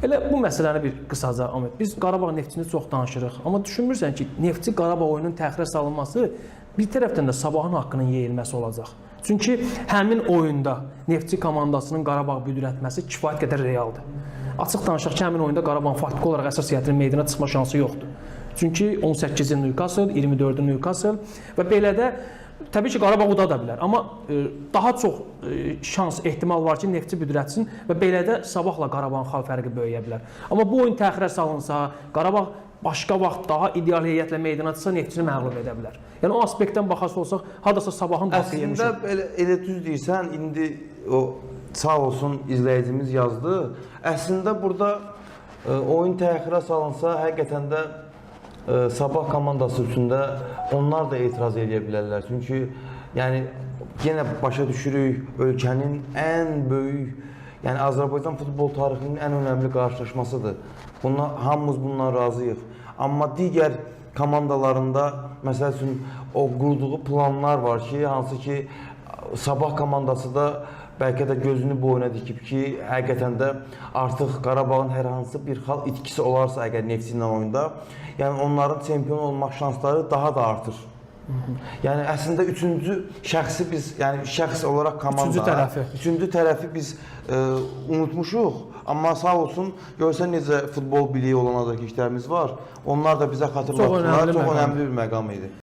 Elə bu məsələni bir qısaca Ahmet. Biz Qarabağ Neftçini çox danışırıq. Amma düşünmürsən ki, Neftçi Qarabağ oyunun təxirə salınması bir tərəfdən də Sabahın haqqının yeyilməsi olacaq. Çünki həmin oyunda Neftçi komandasının Qarabağ büdrətməsi kifayət qədər realdır. Açıq danışaq ki, həmin oyunda Qarabağın faktiki olaraq əsas heyətinin meydana çıxma şansı yoxdur. Çünki 18-ci Newcastle, 24-cü Newcastle və belə də təbii ki, Qarabağ uda da bilər. Amma daha çox şans, ehtimal var ki, Neftçi büdrətsin və belə də Sabahla Qarabağın xal fərqi böyüyə bilər. Amma bu oyun təxirə salınsa, Qarabağ başqa vaxt daha ideal heyətlə meydana çıxsa Neftçini məğlub edə bilər. Yəni o aspektdən baxası olsaq, hardasa Sabahın da haqqı yemişik. Əslində elə düz deyirsən, indi o sağ olsun izləyicimiz yazdı. Əslində burada oyun təxirə salınsa, həqiqətən də Sabah komandası üçün də onlar da etiraz edə bilərlər. Çünki yəni yenə başa düşürük, ölkənin ən böyük, yəni Azərbaycan futbol tarixinin ən önəmli qarşılaşmasıdır. Hamımız bundan razıyıq. Amma digər komandalarında məsəl üçün o qurduğu planlar var ki, hansı ki Sabah komandası da bəlkə də gözünü boyuna dikib ki, həqiqətən də artıq Qarabağın hər hansı bir xal itkisi olarsa əgər Neftçi ilə oyunda, yəni onların çempion olmaq şansları daha da artır. Yəni əslində üçüncü şəxsi biz, yəni şəxs olaraq komanda, üçüncü tərəfi biz unutmuşuq. Amma sağ olsun, görsən necə futbol biliyi olan adakı işlərimiz var. Onlar da bizə xatırlatdılar. Çox önəmli bir məqam idi.